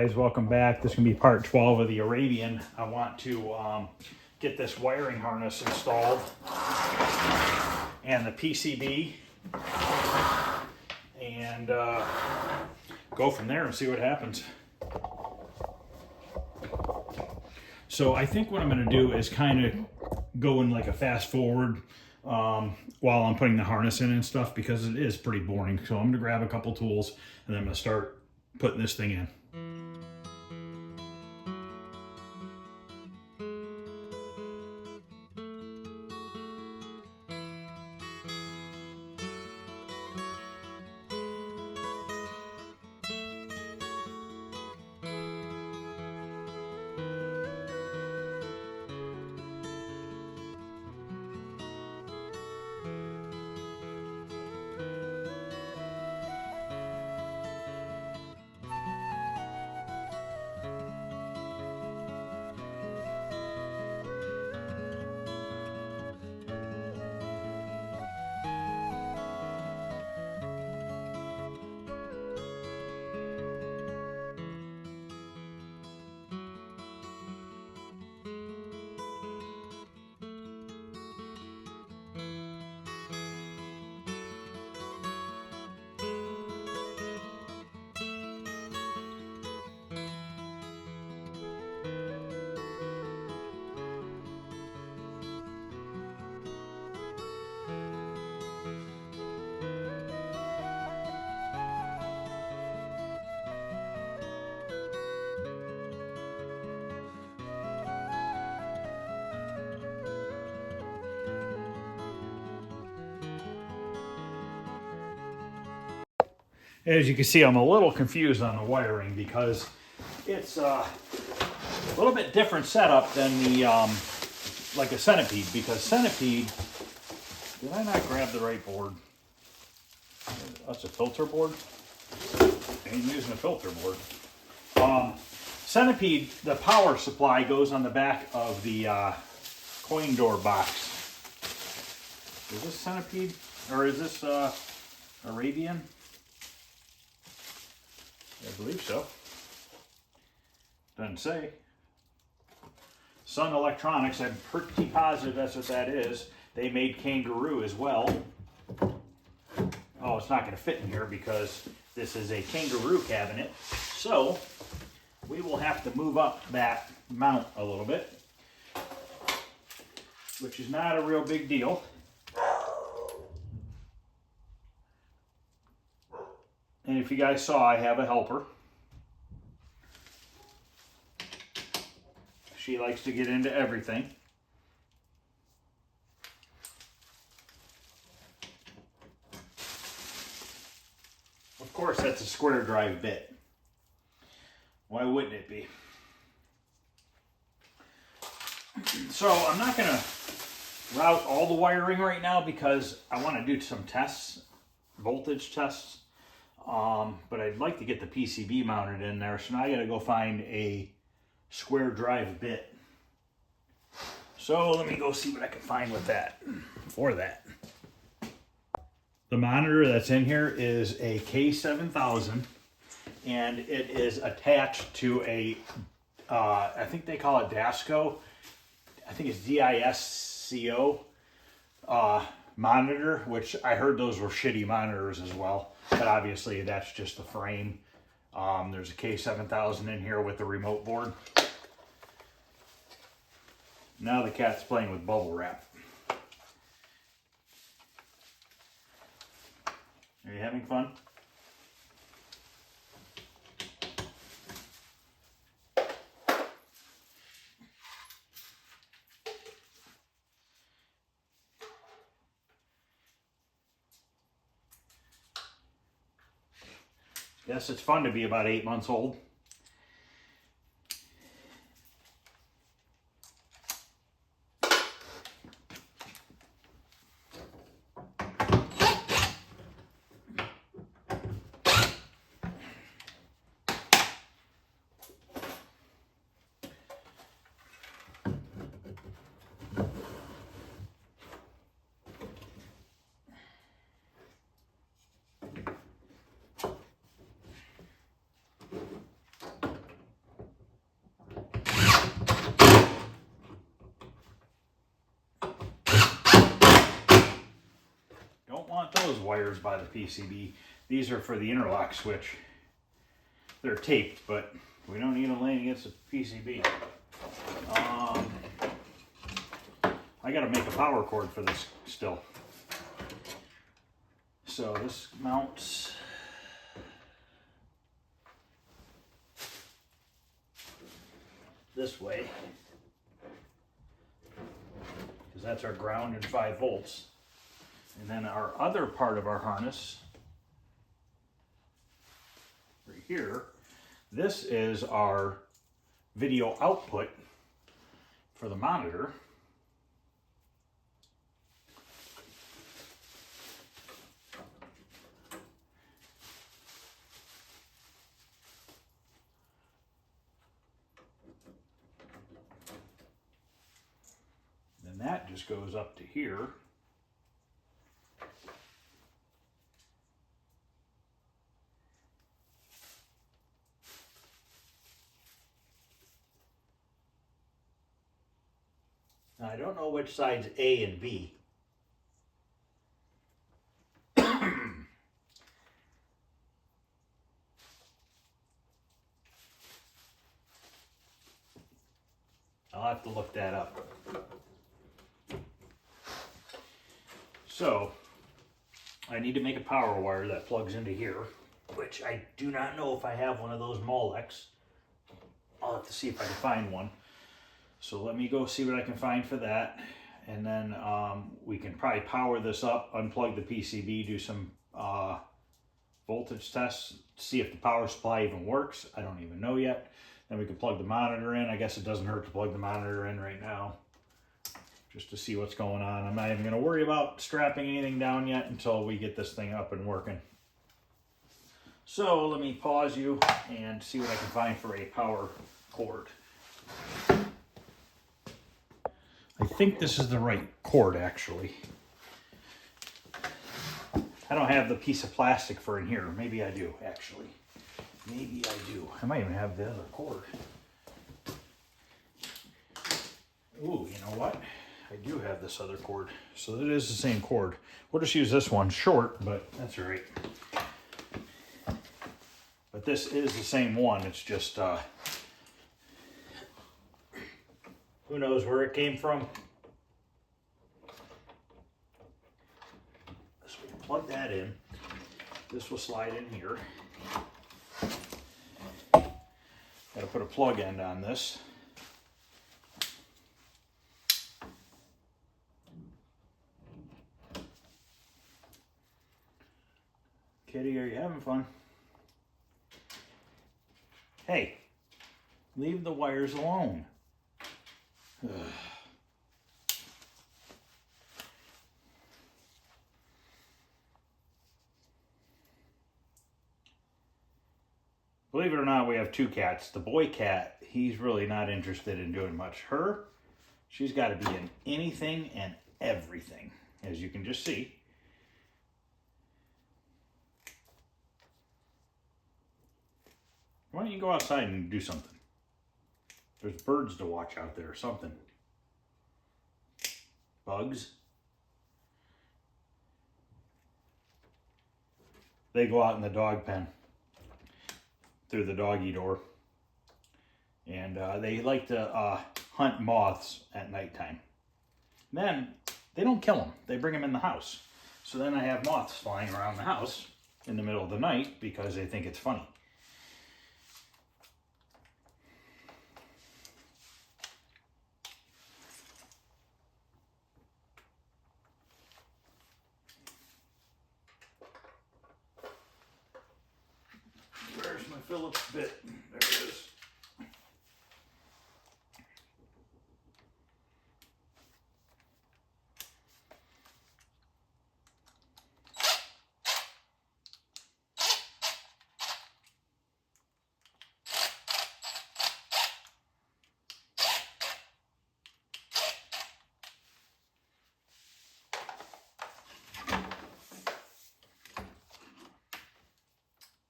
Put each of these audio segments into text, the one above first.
guys, welcome back. This is going to be part 12 of the Arabian. I want to get this wiring harness installed and the PCB and go from there and see what happens. So I think what I'm going to do is kind of go in like a fast forward while I'm putting the harness in and stuff, because it is pretty boring. So I'm going to grab a couple tools and then I'm going to start putting this thing in. As you can see, I'm a little confused on the wiring because it's a little bit different setup than the like a Centipede. Because Centipede, did I not grab the right board? That's a filter board. I'm using a filter board. Centipede, the power supply goes on the back of the coin door box. Is this Centipede or is this Arabian? I believe so. Doesn't say. Sun Electronics, I'm pretty positive that's what that is. They made Kangaroo as well. Oh, it's not going to fit in here because this is a Kangaroo cabinet. So, we will have to move up that mount a little bit, which is not a real big deal. And if you guys saw, I have a helper. She likes to get into everything. Of course, that's a square drive bit. Why wouldn't it be? So I'm not going to route all the wiring right now because I want to do some tests, voltage tests. But I'd like to get the PCB mounted in there, so now I gotta go find a square drive bit. So let me go see what I can find with that, for that. The monitor that's in here is a K7000, and it is attached to a, I think they call it DASCO. I think it's DISCO monitor, which I heard those were shitty monitors as well. But obviously that's just the frame. There's a K7000 in here with the remote board. Now the cat's playing with bubble wrap. Are you having fun? Yes, it's fun to be about 8 months old. those wires by the PCB. These are for the interlock switch. They're taped, but we don't need them laying against the PCB. I gotta make a power cord for this still. So this mounts this way, because that's our ground and 5 volts. And then our other part of our harness, right here, this is our video output for the monitor. And that just goes up to here. Now, I don't know which side's A and B. I'll have to look that up. So, I need to make a power wire that plugs into here, which I do not know if I have one of those Molex. I'll have to see if I can find one. So let me go see what I can find for that. And then we can probably power this up, unplug the PCB, do some voltage tests, see if the power supply even works. I don't even know yet. Then we can plug the monitor in. I guess it doesn't hurt to plug the monitor in right now, just to see what's going on. I'm not even going to worry about strapping anything down yet until we get this thing up and working. So let me pause you and see what I can find for a power cord. I think this is the right cord, actually. I don't have the piece of plastic for in here. Maybe I do, actually. Maybe I do. I might even have the other cord. Ooh, you know what? I do have this other cord. So it is the same cord. We'll just use this one, short, but that's all right. But this is the same one. It's just, who knows where it came from. So we can plug that in. This will slide in here. Got to put a plug end on this. Kitty, are you having fun? Hey, leave the wires alone. Ugh. Believe it or not, we have 2 cats. The boy cat, he's really not interested in doing much. Her, she's got to be in anything and everything, as you can just see. Why don't you go outside and do something? There's birds to watch out there or something. Bugs. They go out in the dog pen through the doggy door. And they like to hunt moths at nighttime. Then they don't kill them. They bring them in the house. So then I have moths flying around the house in the middle of the night because they think it's funny. Phillips bit. There it is.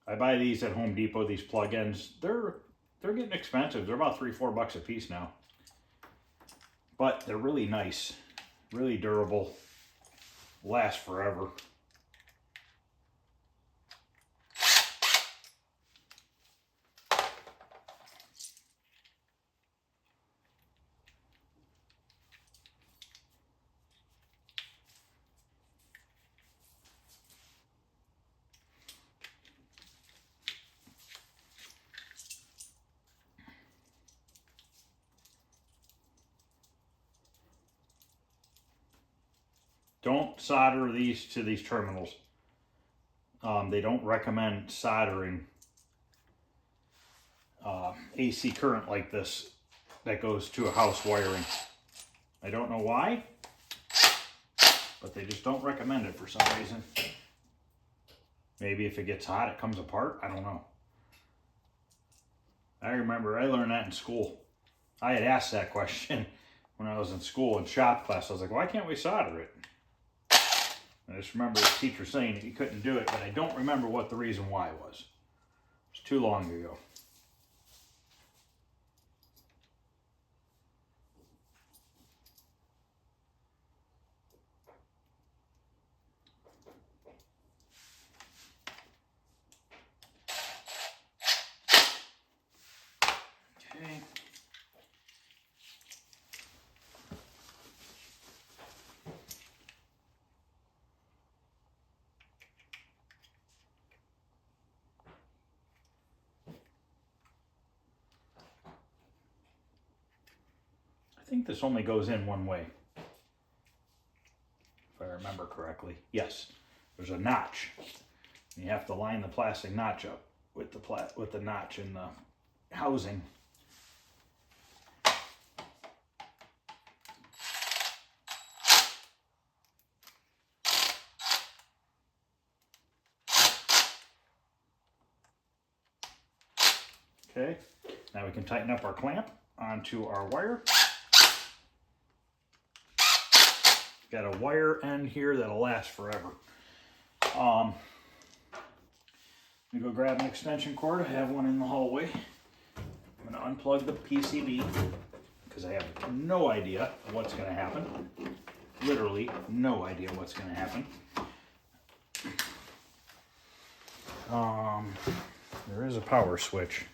I buy these at Home Depot, these plug-ins. They're getting expensive. They're about $3-4 a piece now. But they're really nice, really durable, last forever. Don't solder these to these terminals. They don't recommend soldering AC current like this that goes to a house wiring. I don't know why, but they just don't recommend it for some reason. Maybe if it gets hot, it comes apart. I don't know. I remember I learned that in school. I had asked that question when I was in school in shop class. I was like, why can't we solder it? I just remember the teacher saying that you couldn't do it, but I don't remember what the reason why was. It was too long ago. Okay. I think this only goes in one way, if I remember correctly. Yes, there's a notch. You have to line the plastic notch up with the notch in the housing. Okay, now we can tighten up our clamp onto our wire. Got a wire end here that'll last forever. Let me go grab an extension cord. I have one in the hallway. I'm going to unplug the PCB because I have no idea what's going to happen. Literally no idea what's going to happen. There is a power switch.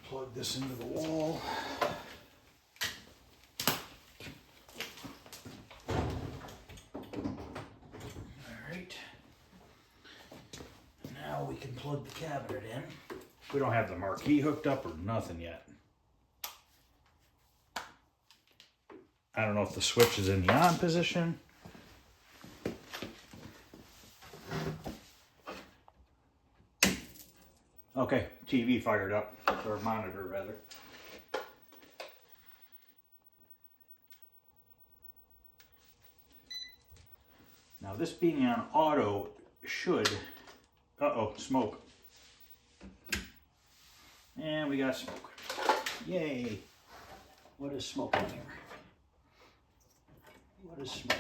Plug this into the wall. Alright. Now we can plug the cabinet in. We don't have the marquee hooked up or nothing yet. I don't know if the switch is in the on position. Okay, TV fired up, or monitor rather. Now this being on auto should, smoke. And we got smoke. Yay. What is smoke in here? What is smoke?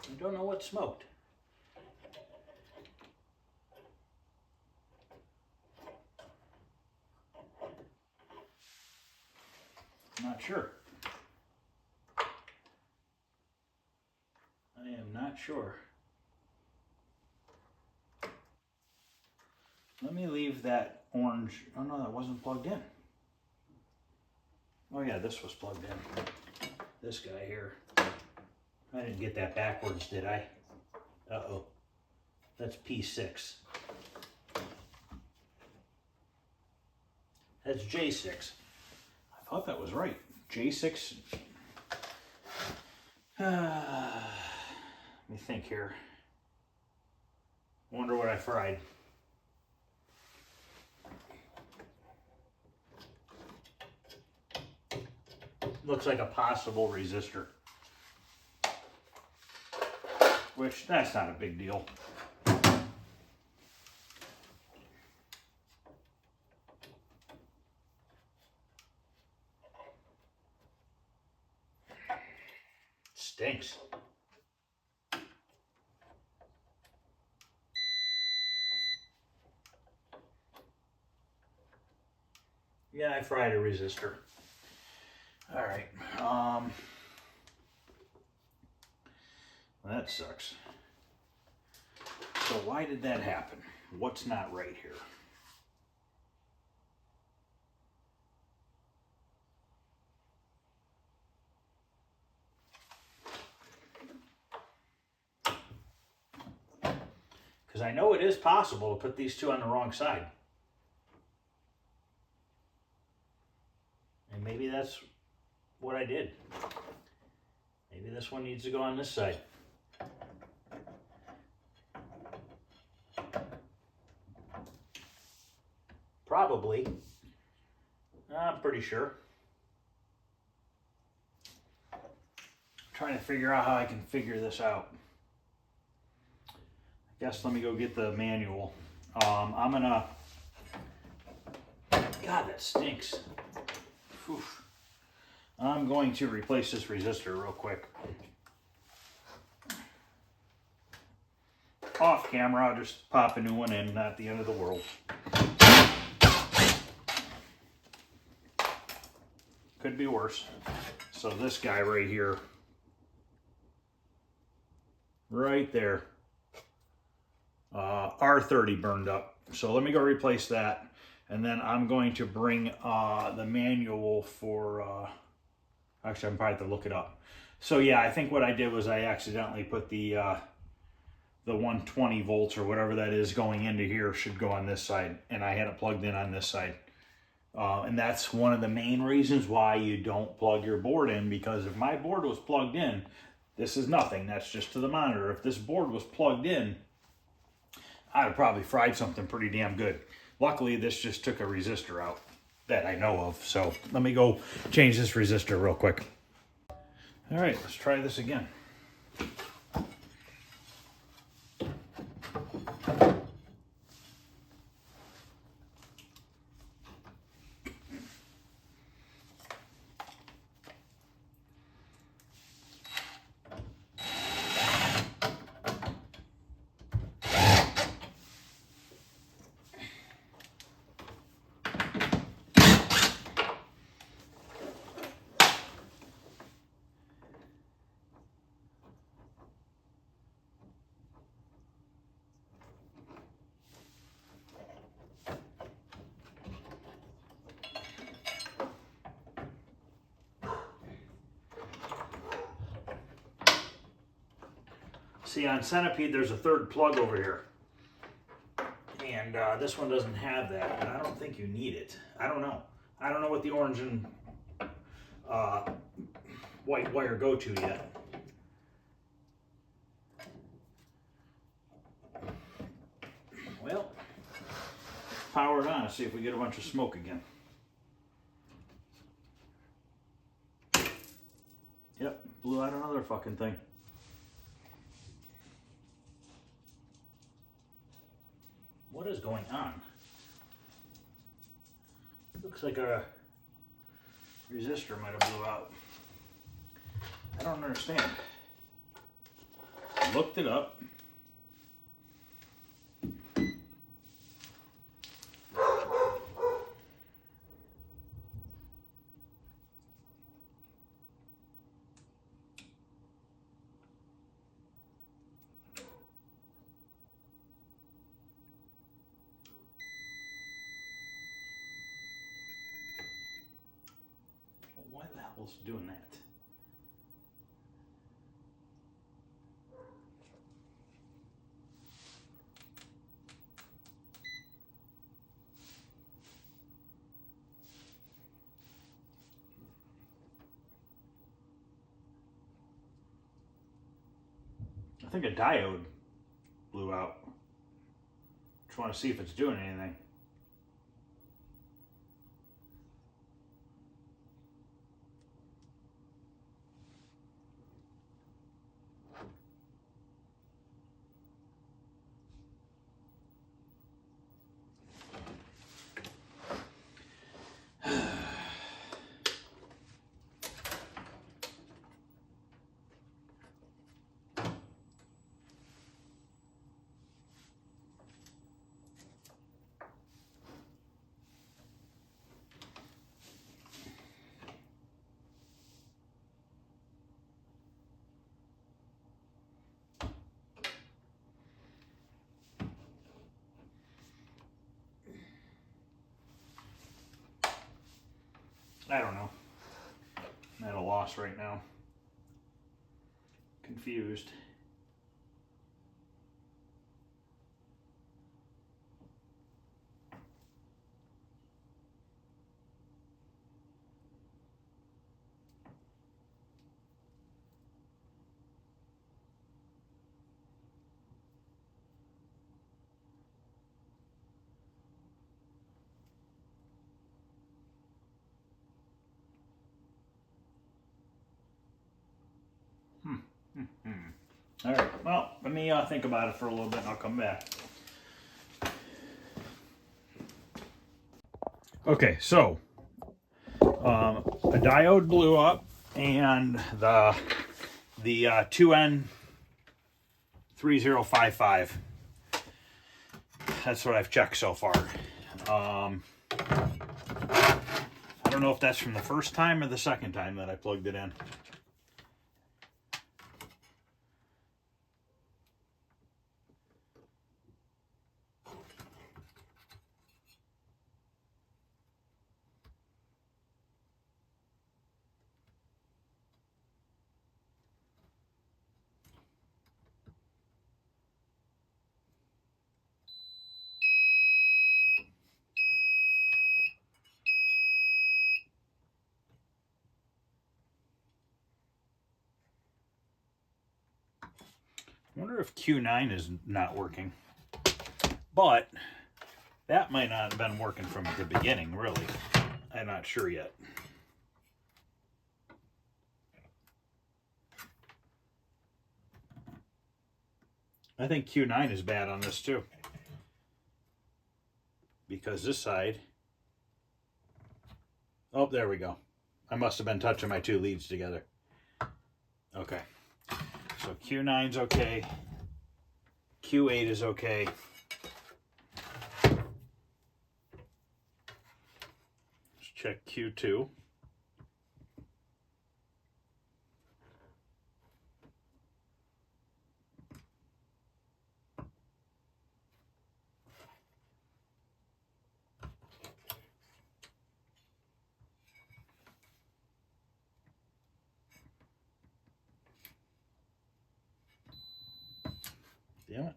I don't know what smoked. I'm not sure. I am not sure. Let me leave that orange. Oh no, that wasn't plugged in. Oh yeah, this was plugged in. This guy here. I didn't get that backwards, did I? Uh-oh. That's P6. That's J6. I thought that was right. J6. Let me think here. Wonder what I fried. Looks like a possible resistor. Which, that's not a big deal. Stinks. Yeah, I fried a resistor. All right. That sucks. So why did that happen? what's not right here. Because I know it is possible to put these two on the wrong side. And maybe that's what I did. Maybe this one needs to go on this side. Probably. I'm pretty sure. I'm trying to figure out how I can figure this out. I guess let me go get the manual. I'm gonna... God, that stinks. Whew. I'm going to replace this resistor real quick. Off camera, I'll just pop a new one in, not the end of the world. Could be worse. So this guy right here, right there, R30 burned up. So let me go replace that. And then I'm going to bring the manual for, actually I'm probably have to look it up. So yeah, I think what I did was I accidentally put the 120 volts or whatever that is going into here should go on this side. And I had it plugged in on this side. And that's one of the main reasons why you don't plug your board in, because if my board was plugged in, this is nothing, that's just to the monitor. If this board was plugged in, I'd have probably fried something pretty damn good. Luckily, this just took a resistor out that I know of. So let me go change this resistor real quick. All right, let's try this again. See, on Centipede, there's a third plug over here. And this one doesn't have that, and I don't think you need it. I don't know. I don't know what the orange and white wire go to yet. Well, power it on and see if we get a bunch of smoke again. Yep, blew out another fucking thing. What is going on? Looks like a resistor might have blew out. I don't understand. Looked it up. Why the hell is it doing that? I think a diode blew out. Just want to see if it's doing anything. I don't know. I'm at a loss right now. Confused. All right, well, let me think about it for a little bit and I'll come back. Okay, so a diode blew up and the 2N3055. That's what I've checked so far. I don't know if that's from the first time or the second time that I plugged it in. I wonder if Q9 is not working. But that might not have been working from the beginning, really. I'm not sure yet. I think Q9 is bad on this too. Because this side... Oh, there we go. I must have been touching my two leads together. Okay. So Q9's okay. Q8 is okay. Let's check Q2. Damn it.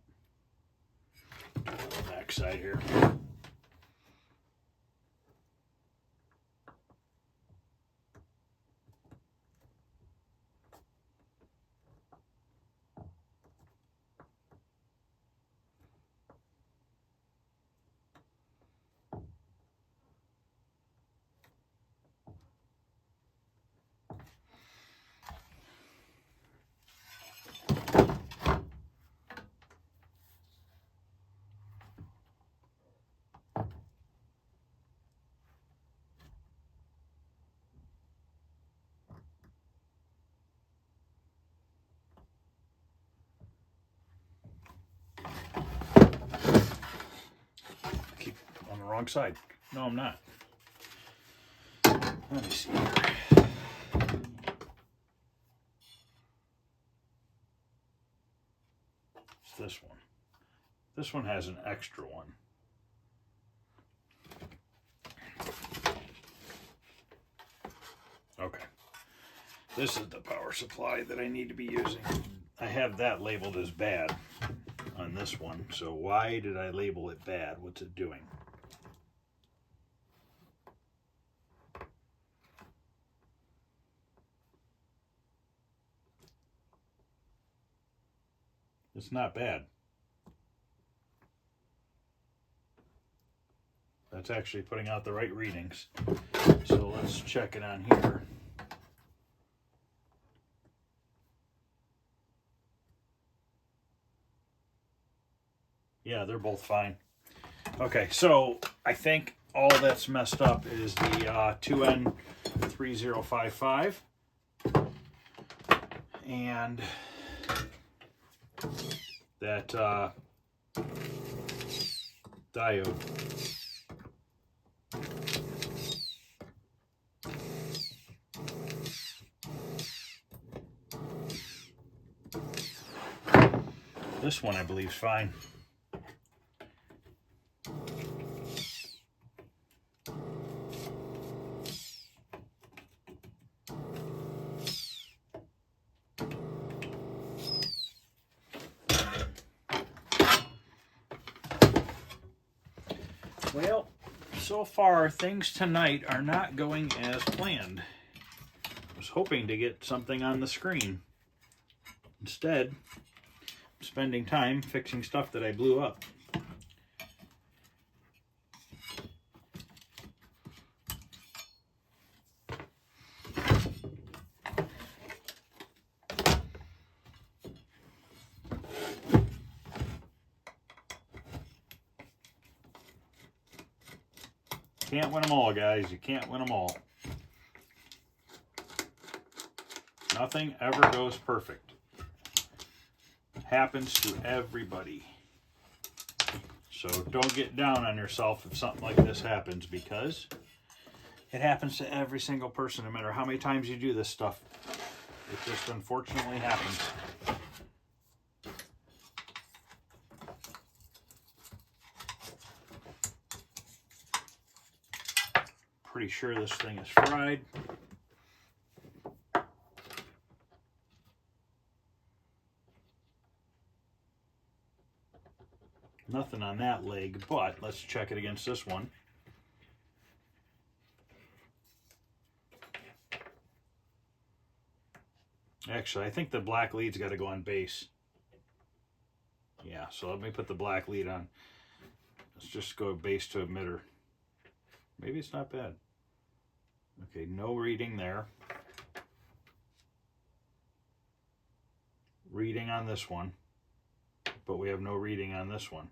Back side here. Keep on the wrong side. No, I'm not. Let me see here. It's this one. This one has an extra one. Okay. This is the power supply that I need to be using. I have that labeled as bad on this one. So why did I label it bad? What's it doing? It's not bad. That's actually putting out the right readings. So let's check it on here. Yeah, they're both fine. Okay, so I think all that's messed up is the 2N3055 and that diode. This one I believe is fine. So far, things tonight are not going as planned. I was hoping to get something on the screen. Instead, I'm spending time fixing stuff that I blew up. Can't win them all, guys. You can't win them all. Nothing ever goes perfect. Happens to everybody. So don't get down on yourself if something like this happens, because it happens to every single person, no matter how many times you do this stuff. It just unfortunately happens. Pretty sure this thing is fried. Nothing on that leg, but let's check it against this one. Actually, I think the black lead's got to go on base. Yeah, so let me put the black lead on. Let's just go base to emitter. Maybe it's not bad. Okay, no reading there. Reading on this one, but we have no reading on this one.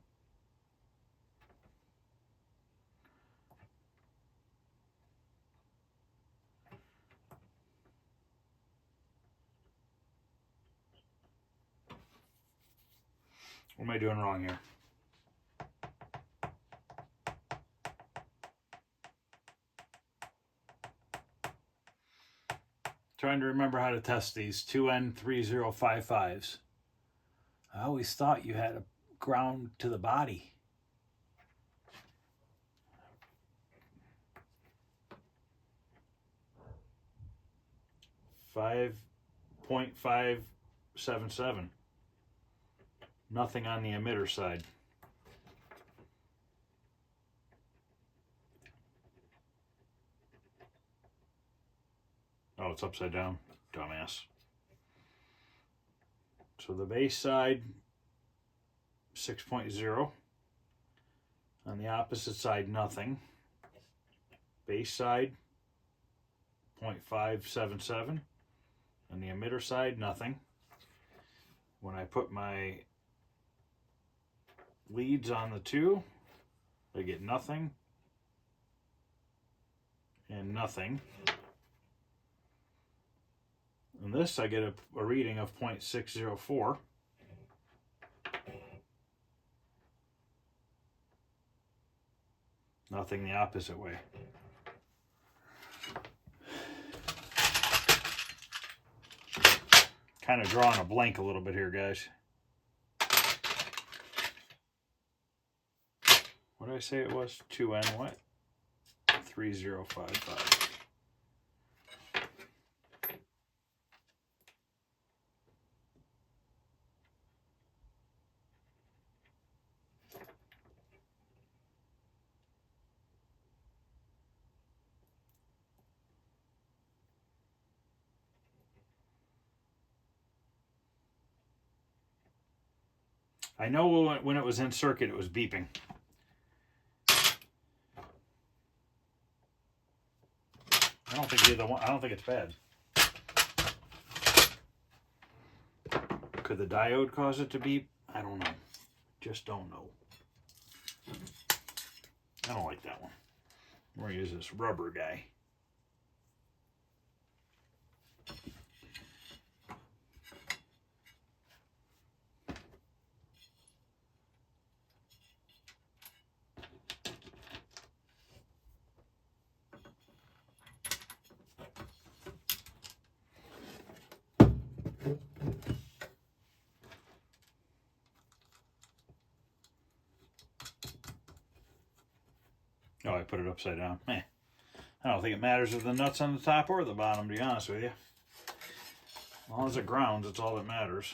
What am I doing wrong here? Trying to remember how to test these 2N3055s. I always thought you had a ground to the body. .577. Nothing on the emitter side. Oh, it's upside down. Dumbass. So the base side, 6.0. On the opposite side, nothing. Base side, 0.577. On the emitter side, nothing. When I put my leads on the two, I get nothing and nothing. And this, I get a reading of 0.604. Nothing the opposite way. Kind of drawing a blank a little bit here, guys. What did I say it was? 2N what? 3055. I know when it was in circuit, it was beeping. I don't think either one. I don't think it's bad. Could the diode cause it to beep? I don't know. Just don't know. I don't like that one. We're gonna use this rubber guy. Oh, I put it upside down. I don't think it matters if the nut's on the top or the bottom, to be honest with you. As long as it grounds, it's all that matters.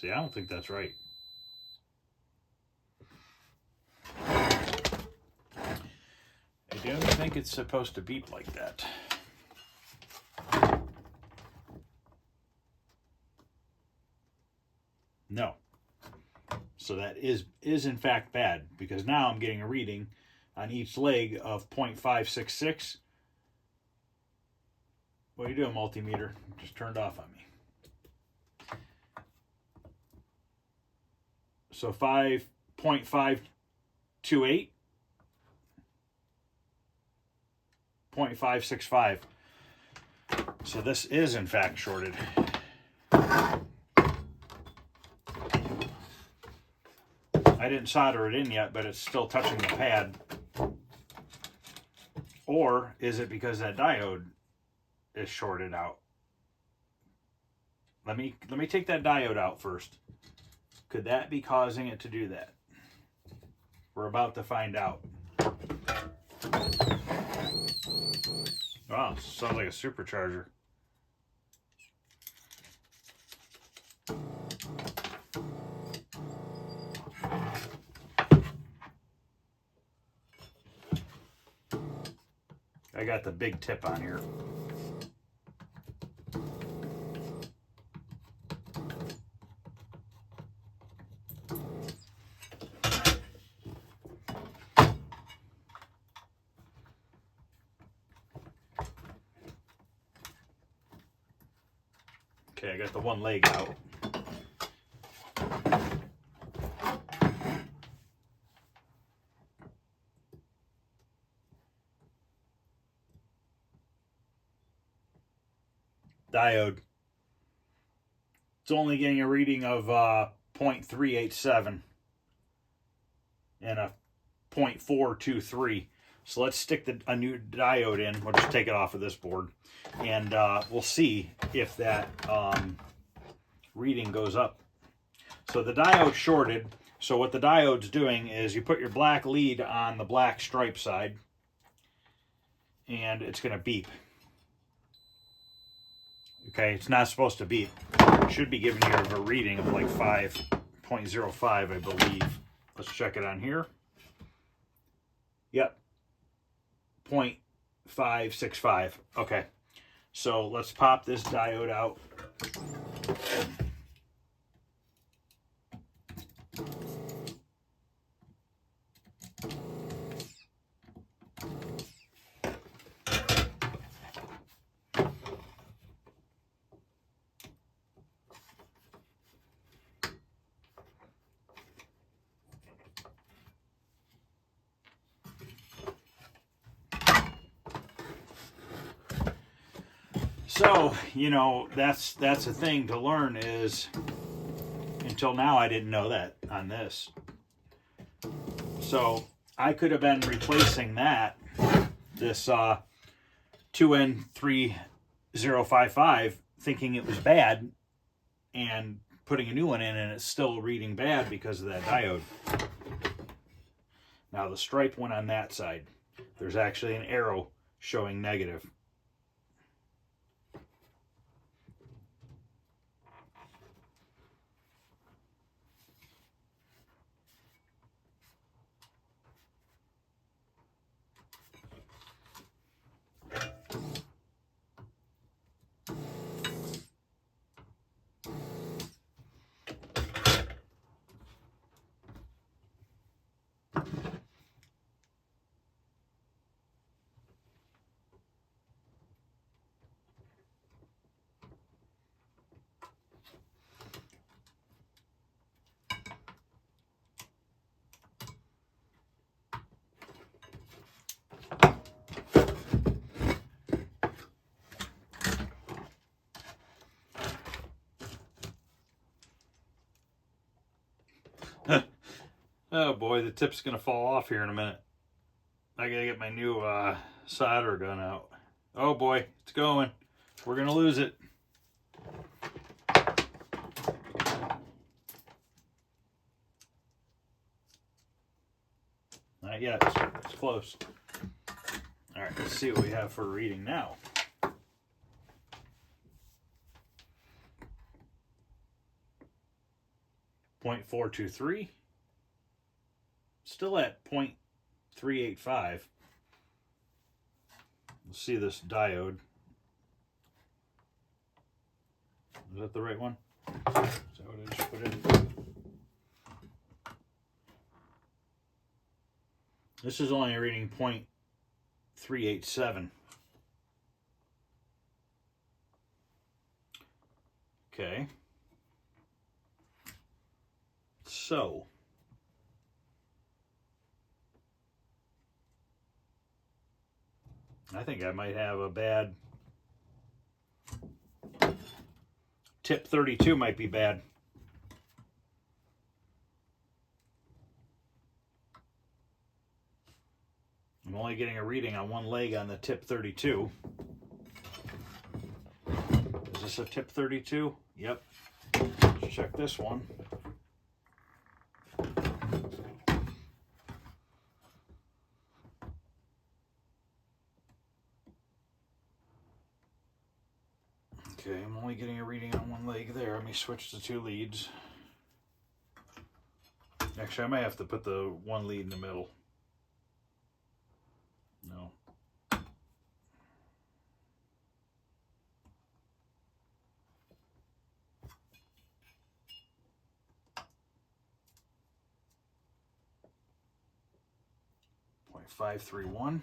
See, I don't think that's right. I don't think it's supposed to beep like that. No. So that is in fact bad, because now I'm getting a reading on each leg of 0.566. What are you doing, multimeter? Just turned off on me. So 5.528, 0.565. So this is in fact shorted. I didn't solder it in yet, but it's still touching the pad. Or is it because that diode is shorted out? Let me take that diode out first. Could that be causing it to do that? We're about to find out. Wow, sounds like a supercharger. I got the big tip on here. Okay, I got the one leg out. Diode. It's only getting a reading of 0.387 and a 0.423. So let's stick a new diode in. We'll just take it off of this board, and we'll see if that reading goes up. So the diode shorted. So what the diode's doing is you put your black lead on the black stripe side, and it's going to beep. Okay, it's not supposed to beep. It should be giving you a reading of like 5.05, I believe. Let's check it on here. Yep, 0.565. Okay, so let's pop this diode out. So, you know, that's a thing to learn, is until now I didn't know that on this. So I could have been replacing this 2N3055, thinking it was bad, and putting a new one in, and it's still reading bad because of that diode. Now the stripe went on that side. There's actually an arrow showing negative. Oh boy, the tip's gonna fall off here in a minute. I gotta get my new solder gun out. Oh boy, it's going. We're gonna lose it. Not yet, it's close. All right, let's see what we have for a reading now. 0.423. Still at 0.385. We'll see this diode. Is that the right one? Is that what I just put in? This is only reading 0.387. Okay. So, I think I might have a bad tip 32 might be bad. I'm only getting a reading on one leg on the tip 32. Is this a tip 32? Yep. Let's check this one. Okay, I'm only getting a reading on one leg there. Let me switch the two leads. Actually, I might have to put the one lead in the middle. No. .531.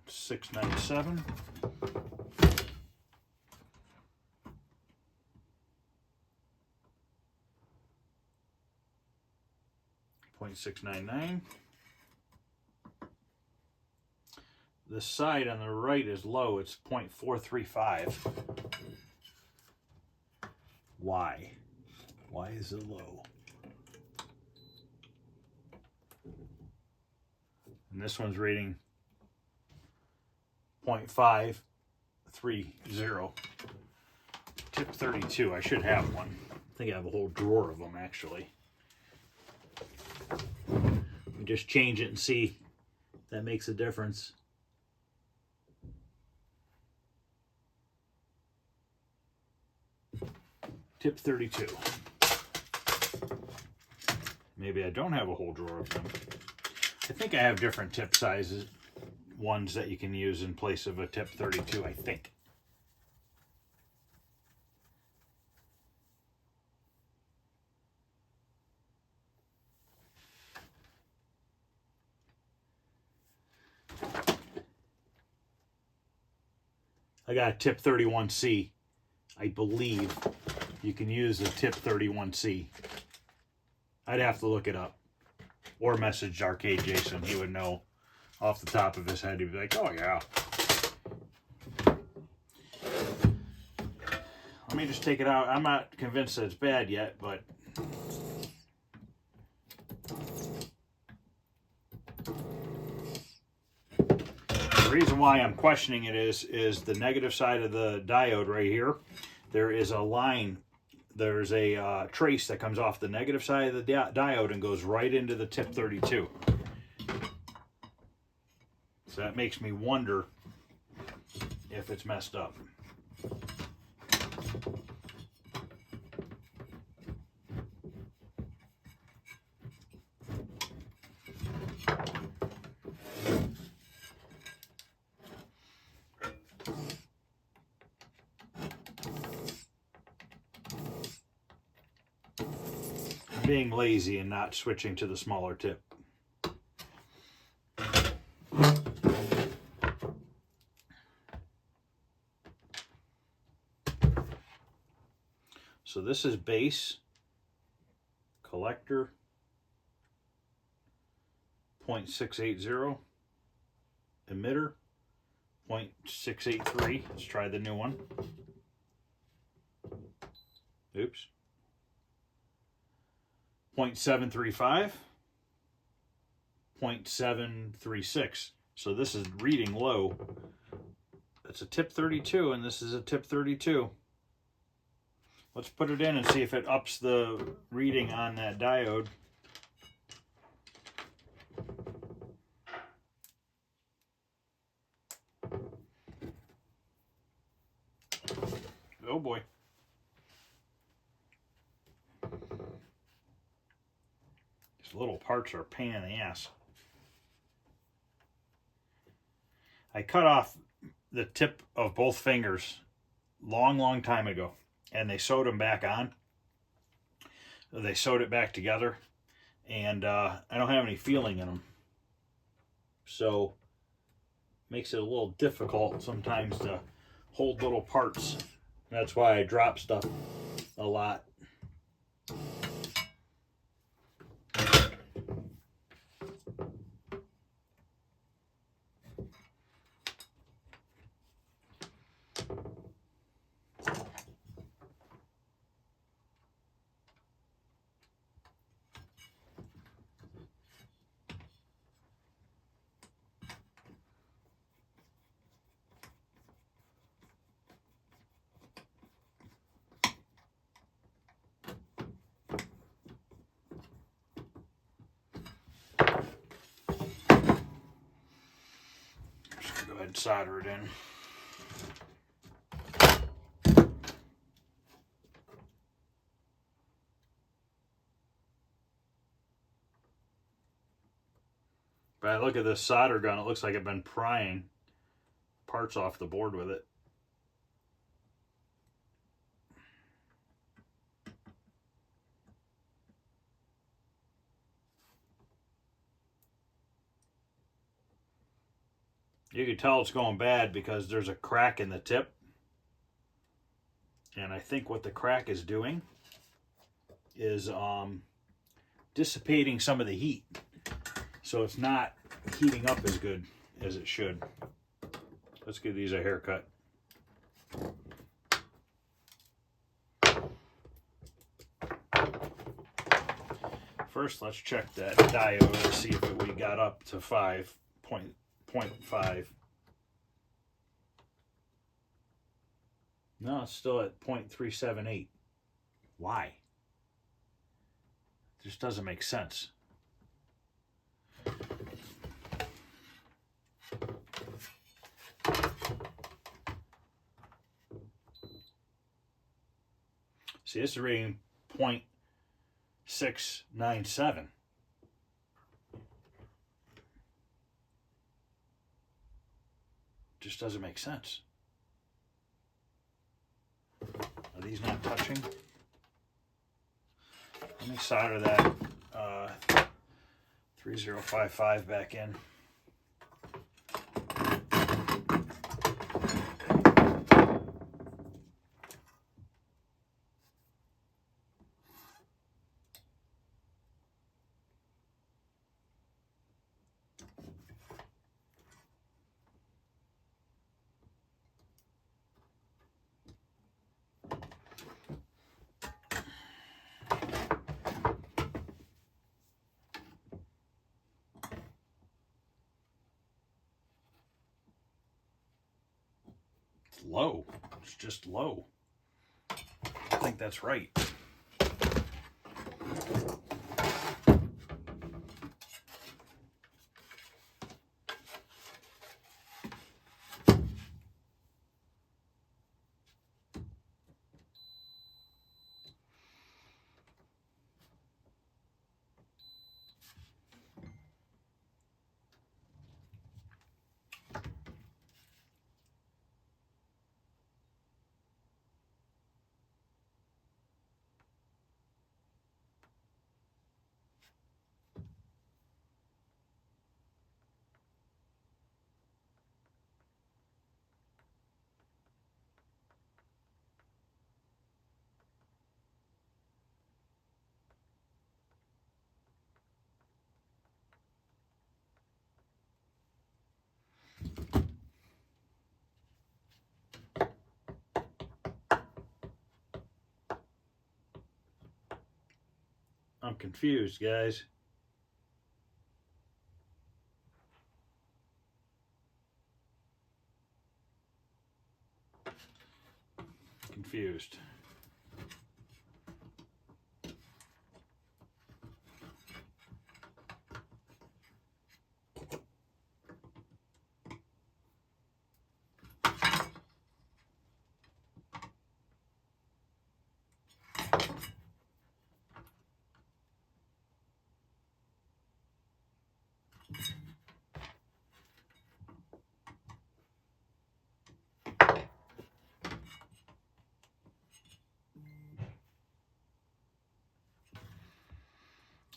.697. .699. The side on the right is low. It's 0.435. Why? Why is it low? And this one's reading 0.530. Tip 32. I should have one. I think I have a whole drawer of them, actually. We just change it and see if that makes a difference. Tip 32. Maybe I don't have a whole drawer of them. I think I have different tip sizes, ones that you can use in place of a tip 32, I think. I got a tip 31C. I believe you can use a tip 31C. I'd have to look it up. Or message Arcade Jason. He would know off the top of his head. He'd be like, oh yeah. Let me just take it out. I'm not convinced that it's bad yet, but the reason why I'm questioning it is the negative side of the diode right here. There is a line, there's a trace that comes off the negative side of the diode and goes right into the tip 32. So that makes me wonder if it's messed up. Being lazy and not switching to the smaller tip. So this is base, collector, 0.680, emitter, 0.683. Let's try the new one. Oops. 0.735, 0.736. So this is reading low. That's a tip 32, and this is a tip 32. Let's put it in and see if it ups the reading on that diode. Oh boy. These little parts are a pain in the ass. I cut off the tip of both fingers long time ago, and they sewed them back on. They sewed it back together, and I don't have any feeling in them. So makes it a little difficult sometimes to hold little parts. That's why I drop stuff a lot. Just go ahead and solder it in. But I look at this solder gun, it looks like I've been prying parts off the board with it. You can tell it's going bad because there's a crack in the tip. And I think what the crack is doing is dissipating some of the heat. So it's not heating up as good as it should. Let's give these a haircut. First, let's check that diode to see if we got up to 5.5. No, it's still at 0.378. Why? It just doesn't make sense. See, this is reading 0.697. Just doesn't make sense. Are these not touching? Let me solder that 3055 back in. Low. It's just low. I think that's right. I'm confused, guys. Confused.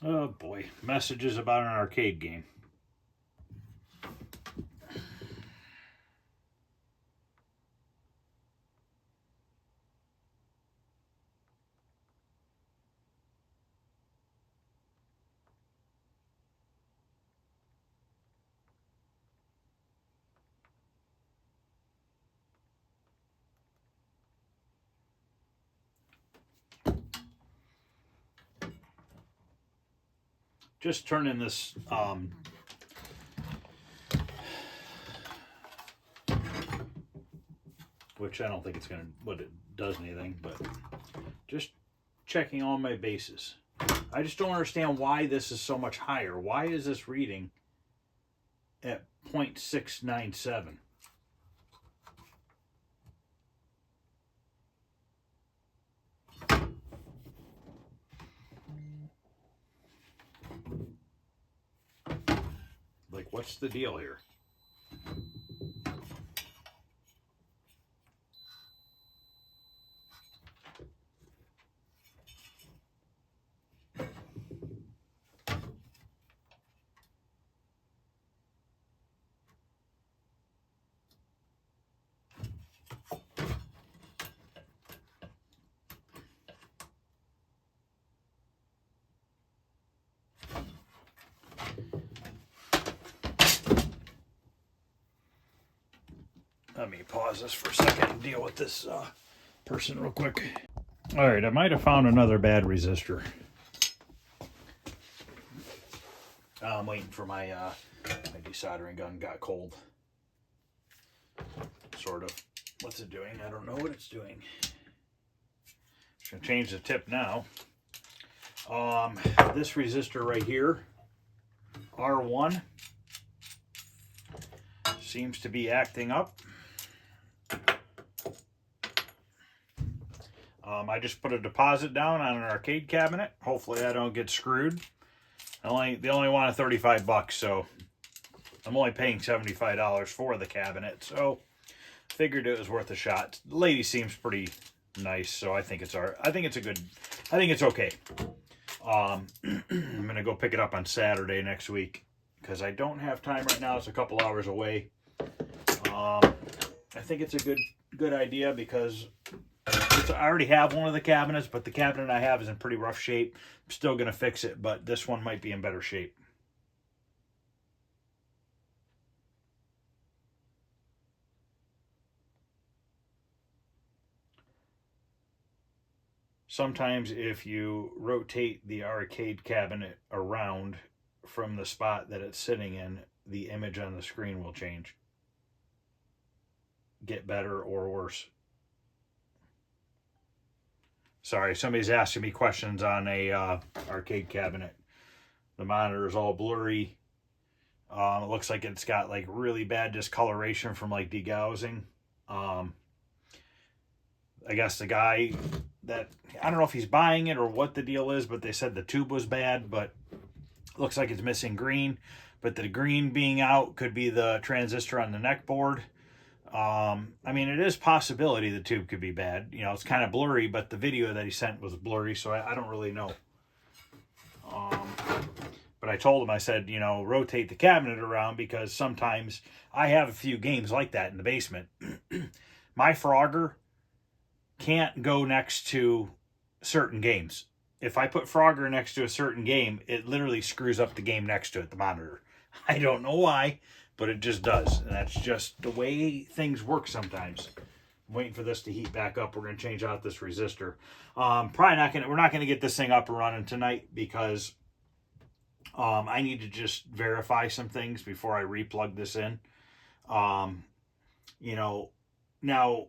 Oh boy, messages about an arcade game. Just turning this which I don't think it's gonna what it does anything, but just checking all my bases. I just don't understand why this is so much higher. Why is this reading at 0.697? Like, what's the deal here? Let me pause this for a second and deal with this person real quick. All right, I might have found another bad resistor. I'm waiting for my my desoldering gun got cold. Sort of. What's it doing? I don't know what it's doing. Just gonna change the tip now. This resistor right here, R1, seems to be acting up. I just put a deposit down on an arcade cabinet. Hopefully I don't get screwed. They only wanted 35 bucks, so I'm only paying $75 for the cabinet. So figured it was worth a shot. The lady seems pretty nice, so I think it's okay. I'm gonna go pick it up on Saturday next week because I don't have time right now. It's a couple hours away. I think it's a good idea because I already have one of the cabinets, but the cabinet I have is in pretty rough shape. I'm still going to fix it, but this one might be in better shape. Sometimes if you rotate the arcade cabinet around from the spot that it's sitting in, the image on the screen will change. Get better or worse. Sorry, somebody's asking me questions on a arcade cabinet. The monitor is all blurry. It looks like it's got like really bad discoloration from like degaussing. I guess the guy that, I don't know if he's buying it or what the deal is, but they said the tube was bad, but it looks like it's missing green. But the green being out could be the transistor on the neck board. I mean, it is possibility the tube could be bad. You know, it's kind of blurry, but the video that he sent was blurry, so I don't really know. But I told him, I said, you know, rotate the cabinet around because sometimes I have a few games like that in the basement. My Frogger can't go next to certain games. If I put Frogger next to a certain game, it literally screws up the game next to it, the monitor. I don't know why, but it just does. And that's just the way things work sometimes. I'm waiting for this to heat back up. We're going to change out this resistor. We're not going to get this thing up and running tonight because I need to just verify some things before I replug this in. You know, now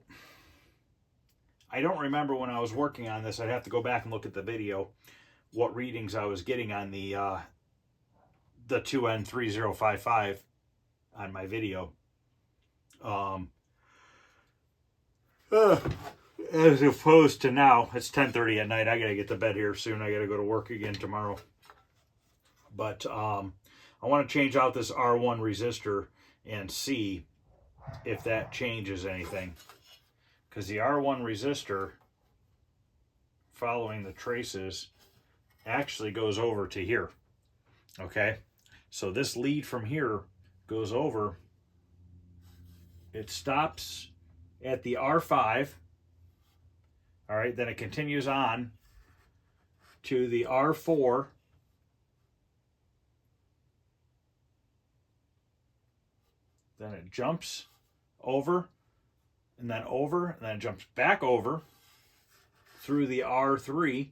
I don't remember when I was working on this. I'd have to go back and look at the video what readings I was getting on the 2N3055 on my video. As opposed to now, it's 10:30 at night. I gotta get to bed here soon. I gotta go to work again tomorrow. But I want to change out this R1 resistor and see if that changes anything. Because the R1 resistor, following the traces, actually goes over to here. Okay, so this lead from here goes over. It stops at the R5. All right, then it continues on to the R4. Then it jumps over, and then over, and then it jumps back over through the R3,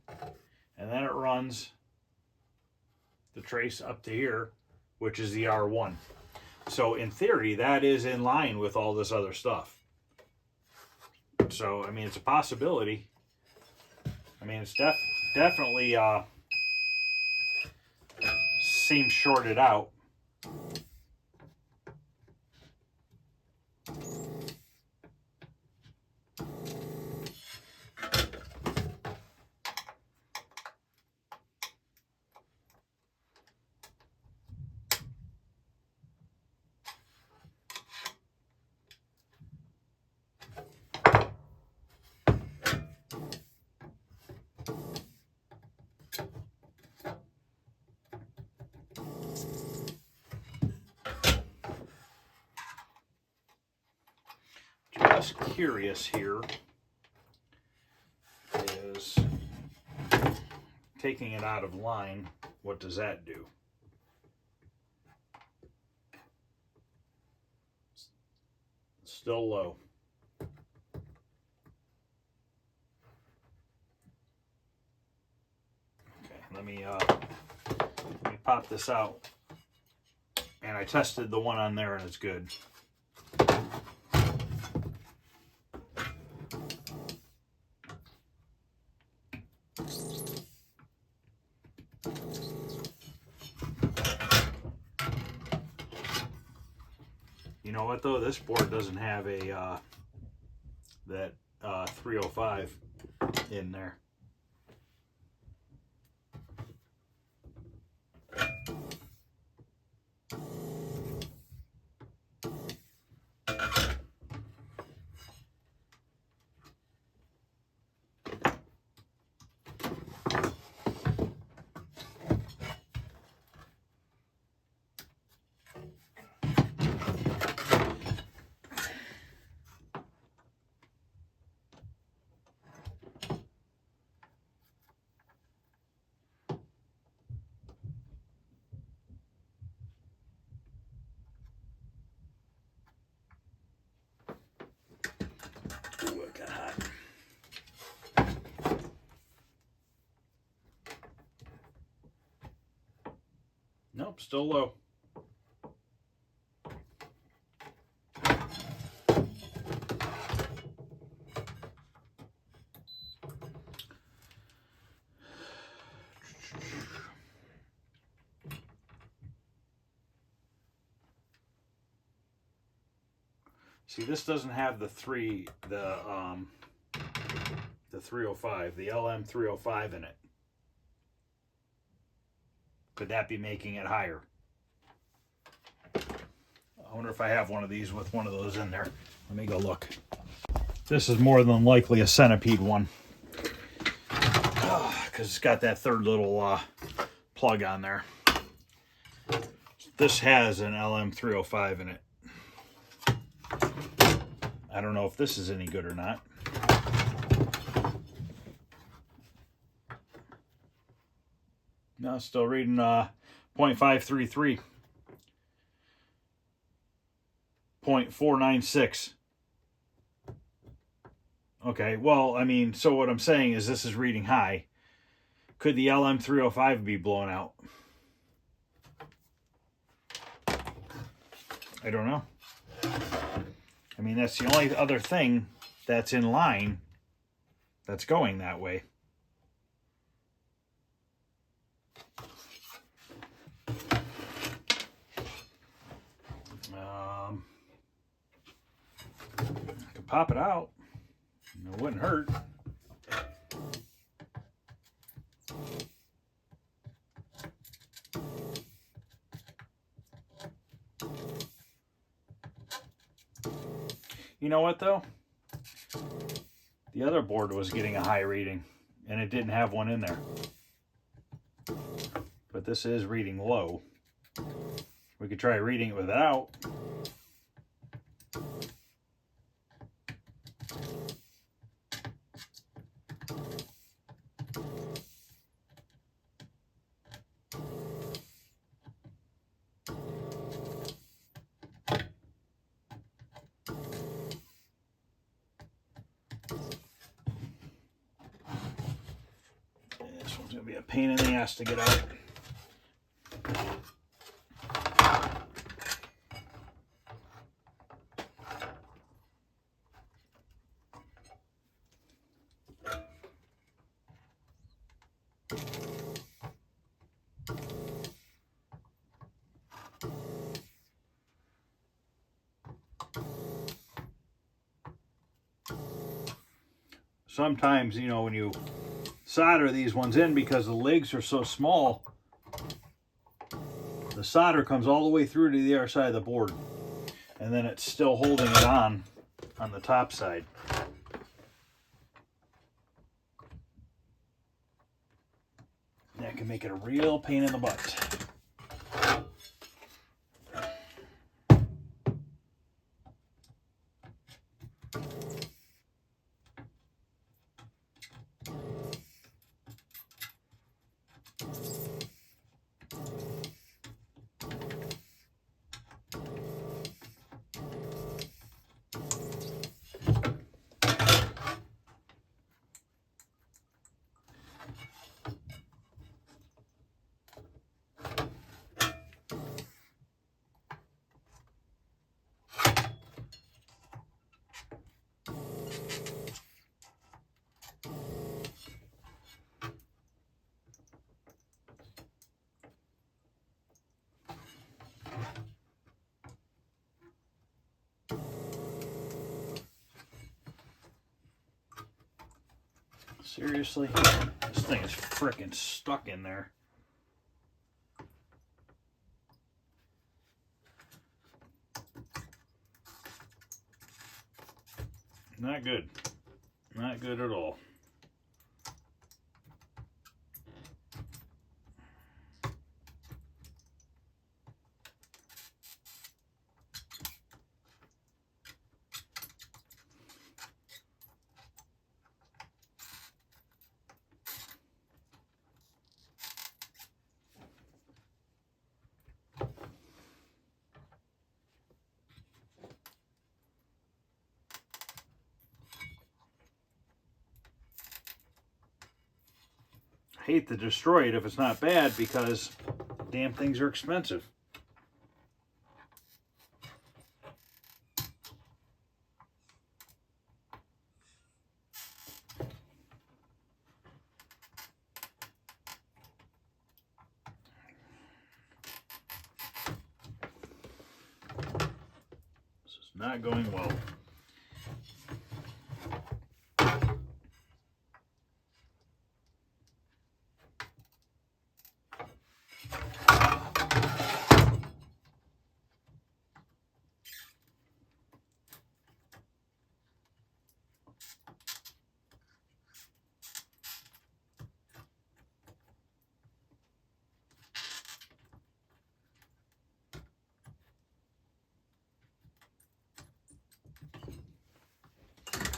and then it runs the trace up to here, which is the R1. So in theory, that is in line with all this other stuff. So, I mean, it's a possibility. I mean, it's definitely seems shorted out. Just curious here is taking it out of line, what does that do? Still low. Okay, let me pop this out. And I tested the one on there and it's good. You know what though? This board doesn't have a that 305 in there. Ooh, it got hot. Nope, still low. See, this doesn't have the 305, the LM 305 in it. Could that be making it higher? I wonder if I have one of these with one of those in there. Let me go look. This is more than likely a centipede one. Because it's got that third little plug on there. This has an LM 305 in it. I don't know if this is any good or not. No, still reading 0.533. 0.496. Okay, well, I mean, so what I'm saying is this is reading high. Could the LM305 be blown out? I don't know. I mean, that's the only other thing that's in line that's going that way. I could pop it out. It wouldn't hurt. You know what though? The other board was getting a high reading and it didn't have one in there. but this is reading low. We could try reading it without. This one's gonna be a pain in the ass to get out. Sometimes, you know, when you solder these ones in, because the legs are so small, the solder comes all the way through to the other side of the board, and then it's still holding it on the top side. That can make it a real pain in the butt. Seriously? This thing is frickin' stuck in there. Not good. Not good at all. Hate to destroy it if it's not bad, because damn things are expensive. This is not going well.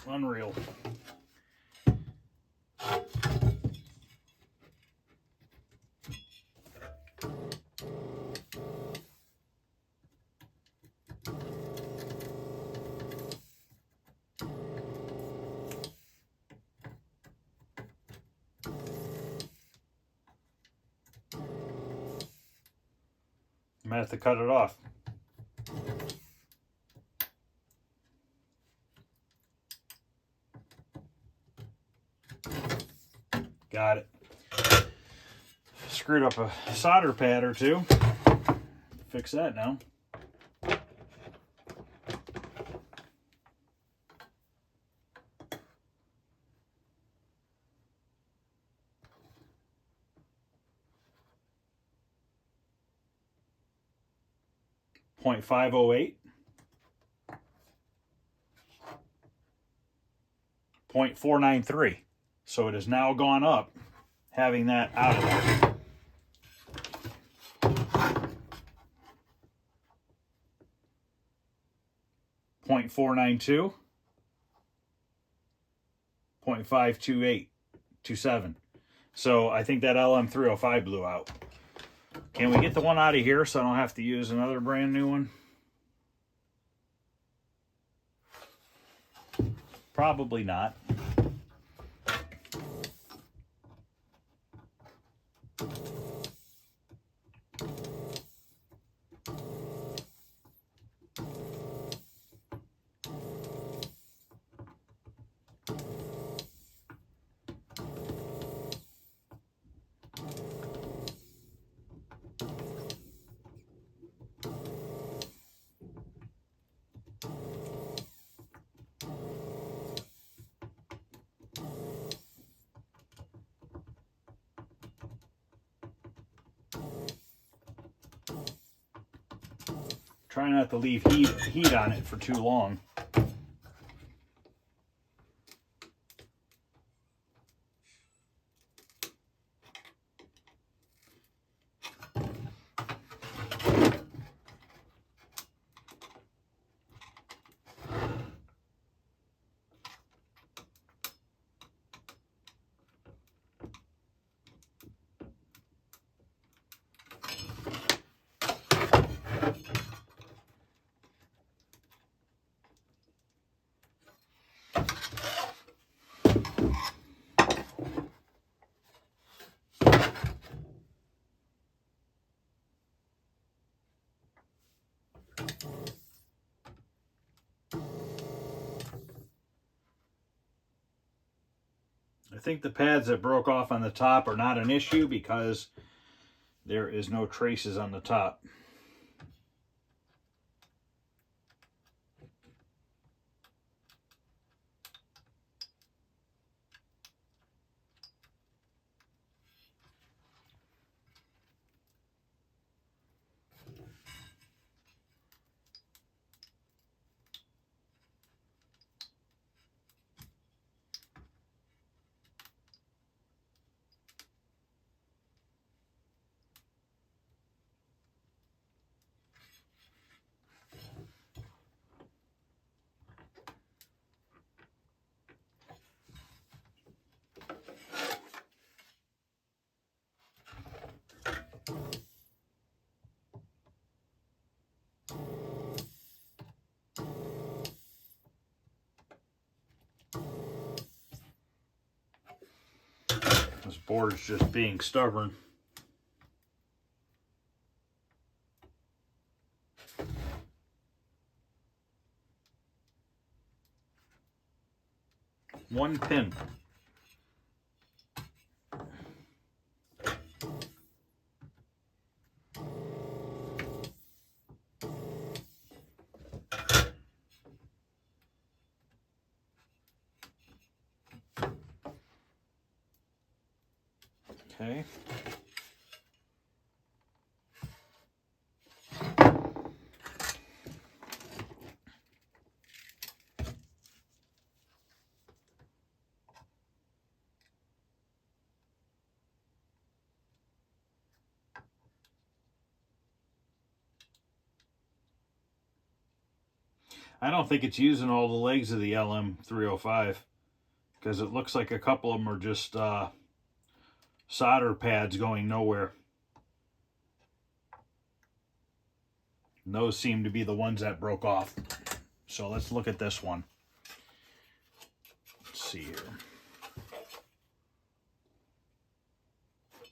Unreal. I might have to cut it off. Got it. Screwed up a solder pad or two. Fix that now. .508. 0.493. So it has now gone up, having that out of there. 0.492, 0.52827. So I think that LM305 blew out. Can we get the one out of here so I don't have to use another brand new one? Probably not. Try not to leave heat on it for too long. I think the pads that broke off on the top are not an issue because there is no traces on the top. This board is just being stubborn. One pin. Okay. I don't think it's using all the legs of the LM305 because it looks like a couple of them are just solder pads going nowhere. And those seem to be the ones that broke off. So let's look at this one. Let's see here.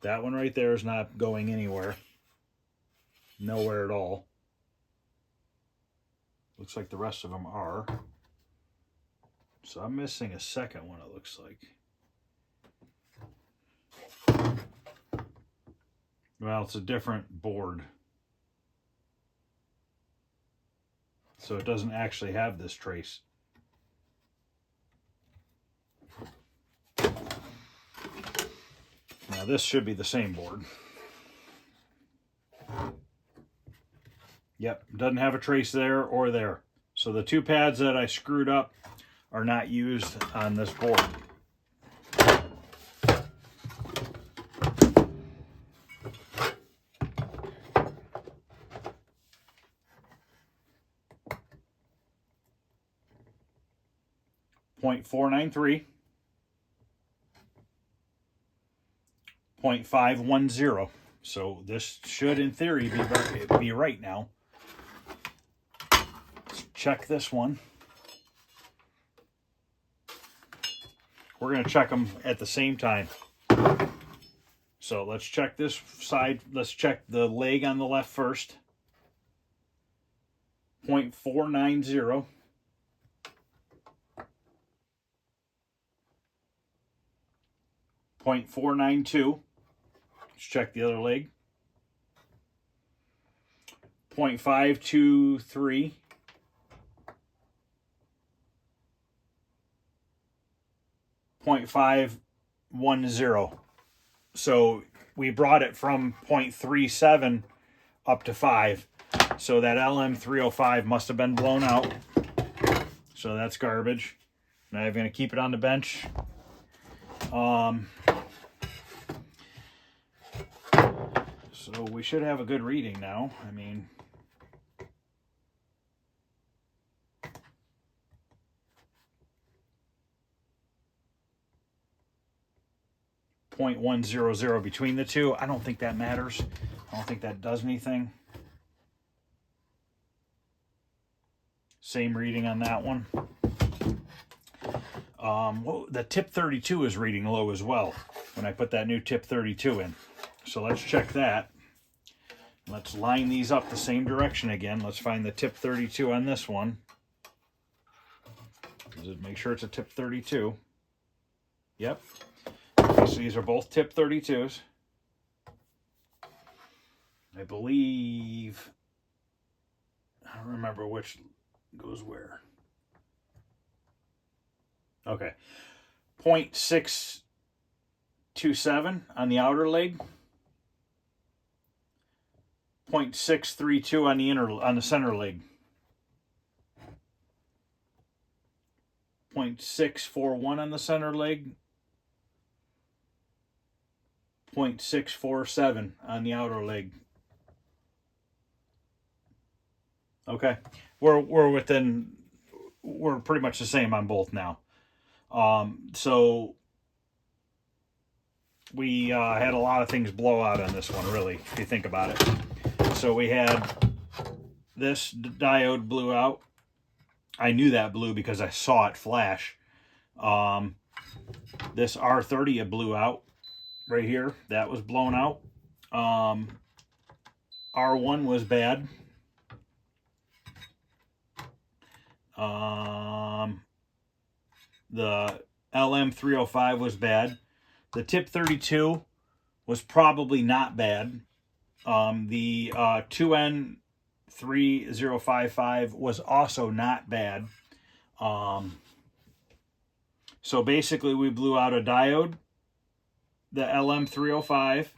That one right there is not going anywhere. Nowhere at all. Looks like the rest of them are. So I'm missing a second one, it looks like. Well, it's a different board. So it doesn't actually have this trace. Now this should be the same board. Yep, doesn't have a trace there or there. So the two pads that I screwed up are not used on this board. .493, 0.510. So this should, in theory, be right now. Let's check this one. We're going to check them at the same time. So let's check this side. Let's check the leg on the left first. 0.490. 0.492. Let's check the other leg. 0.523. 0.510. So we brought it from 0.37 up to 5. So that LM305 must have been blown out. So that's garbage. Now I'm going to keep it on the bench. So we should have a good reading now. I mean, .100 between the two. I don't think that matters. I don't think that does anything. Same reading on that one. Well, the tip 32 is reading low as well when I put that new tip 32 in. So let's check that. Let's line these up the same direction again. Let's find the tip 32 on this one. Make sure it's a tip 32. Yep. Okay, so these are both tip 32s. I believe, I don't remember which goes where. Okay. 0.627 on the outer leg. 0.632 on the center leg. 0.641 on the center leg. 0.647 on the outer leg. Okay, we're pretty much the same on both now. So we had a lot of things blow out on this one, really, if you think about it. So we had this diode blew out. I knew that blew because I saw it flash. This R30 blew out right here. That was blown out. R1 was bad. The LM305 was bad. The tip 32 was probably not bad. The 2N3055 was also not bad. So basically we blew out a diode, the LM305,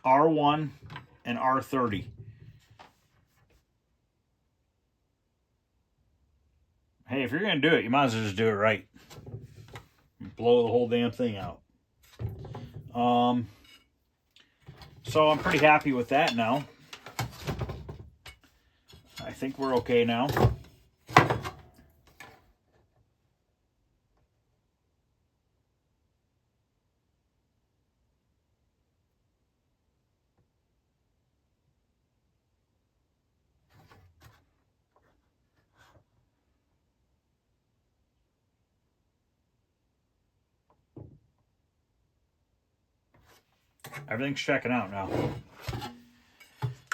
R1, and R30. Hey, if you're going to do it, you might as well just do it right. Blow the whole damn thing out. So I'm pretty happy with that now. I think we're okay now. Everything's checking out now.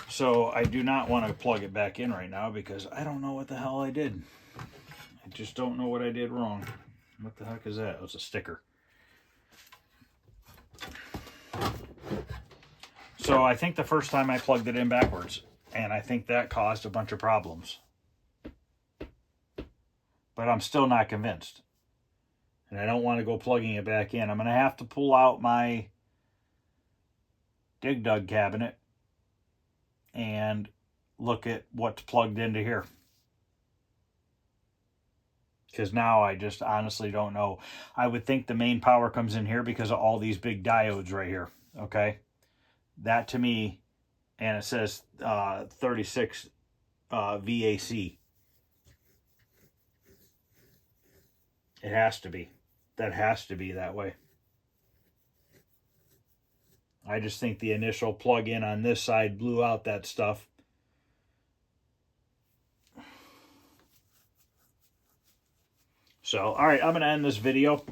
So I do not want to plug it back in right now because I don't know what the hell I did. I just don't know what I did wrong. What the heck is that? Oh, it's a sticker. So I think the first time I plugged it in backwards, and I think that caused a bunch of problems. But I'm still not convinced. And I don't want to go plugging it back in. I'm going to have to pull out my Dig Dug cabinet and look at what's plugged into here. Because now I just honestly don't know. I would think the main power comes in here because of all these big diodes right here. Okay. That to me, and it says 36 VAC. It has to be. That has to be that way. I just think the initial plug-in on this side blew out that stuff. So, all right, I'm going to end this video.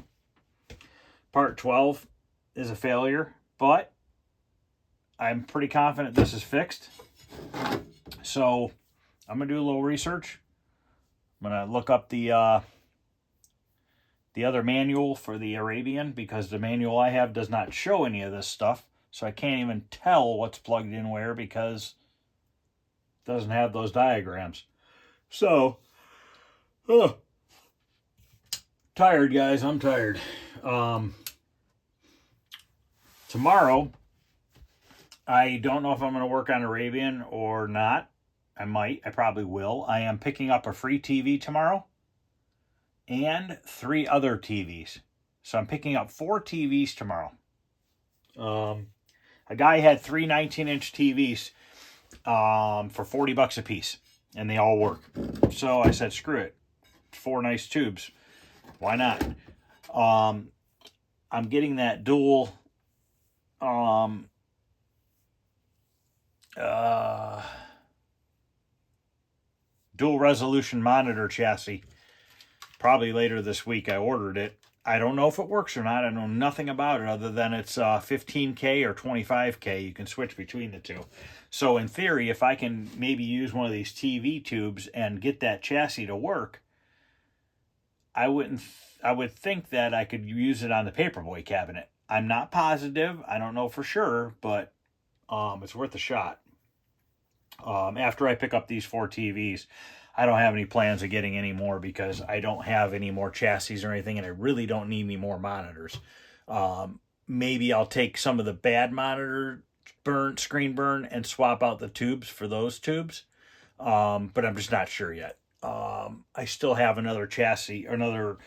Part 12 is a failure, but I'm pretty confident this is fixed. So, I'm going to do a little research. I'm going to look up the other manual for the Arabian, because the manual I have does not show any of this stuff. So I can't even tell what's plugged in where because it doesn't have those diagrams. So, tired, guys. I'm tired. Tomorrow, I don't know if I'm going to work on Arabian or not. I might. I probably will. I am picking up a free TV tomorrow and 3 other TVs. So I'm picking up 4 TVs tomorrow. A guy had 3 19-inch TVs for $40 a piece, and they all work. So I said, screw it. 4 nice tubes. Why not? I'm getting that dual dual resolution monitor chassis probably later this week. I ordered it. I don't know if it works or not. I know nothing about it other than it's 15K or 25K. You can switch between the two. So in theory, if I can maybe use one of these TV tubes and get that chassis to work, I would think that I could use it on the paperboy cabinet. I'm not positive. I don't know for sure, but it's worth a shot. After I pick up these 4 TVs, I don't have any plans of getting any more because I don't have any more chassis or anything, and I really don't need any more monitors. Maybe I'll take some of the bad monitor screen burn and swap out the tubes for those tubes, but I'm just not sure yet. I still have another chassis, or another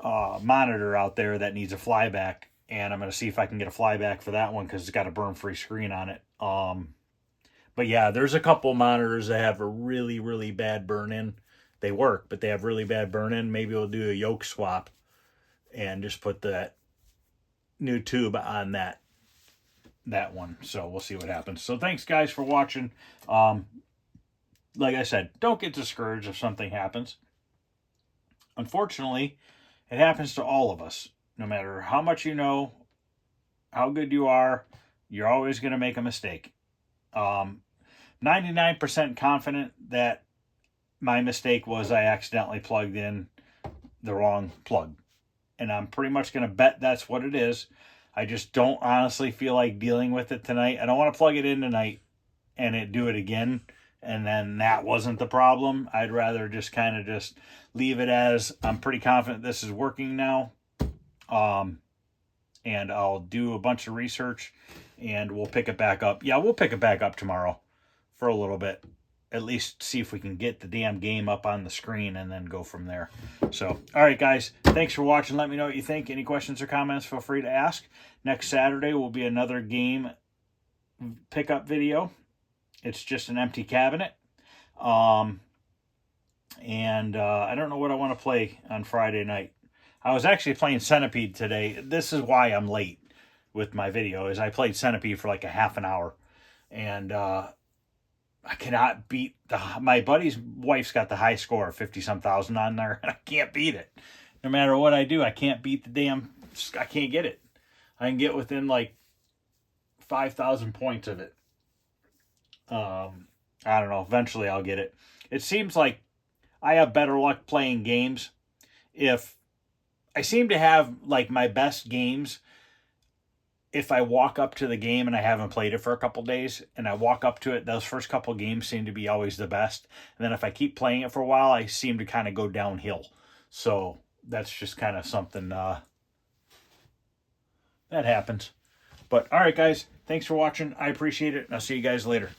monitor out there that needs a flyback, and I'm going to see if I can get a flyback for that one because it's got a burn-free screen on it. But yeah, there's a couple monitors that have a really, really bad burn-in. They work, but they have really bad burn-in. Maybe we'll do a yoke swap and just put that new tube on that one. So we'll see what happens. So thanks, guys, for watching. Like I said, don't get discouraged if something happens. Unfortunately, it happens to all of us. No matter how much you know, how good you are, you're always going to make a mistake. 99% confident that my mistake was I accidentally plugged in the wrong plug. And I'm pretty much going to bet that's what it is. I just don't honestly feel like dealing with it tonight. I don't want to plug it in tonight and do it again, and then that wasn't the problem. I'd rather just kind of just leave it as I'm pretty confident this is working now. And I'll do a bunch of research and we'll pick it back up. Yeah, we'll pick it back up tomorrow for a little bit. At least see if we can get the damn game up on the screen and then go from there. So, all right, guys. Thanks for watching. Let me know what you think. Any questions or comments, feel free to ask. Next Saturday will be another game pickup video. It's just an empty cabinet. I don't know what I want to play on Friday night. I was actually playing Centipede today. This is why I'm late with my video, is I played Centipede for like a half an hour. And I cannot beat my buddy's wife's got the high score of 50-some thousand on there, and I can't beat it. No matter what I do, I can't beat I can't get it. I can get within like 5,000 points of it. I don't know. Eventually I'll get it. It seems like I have better luck playing games if I seem to have like my best games if I walk up to the game and I haven't played it for a couple days, and I walk up to it, those first couple games seem to be always the best. And then if I keep playing it for a while, I seem to kind of go downhill. So that's just kind of something that happens. But all right, guys, thanks for watching. I appreciate it, and I'll see you guys later.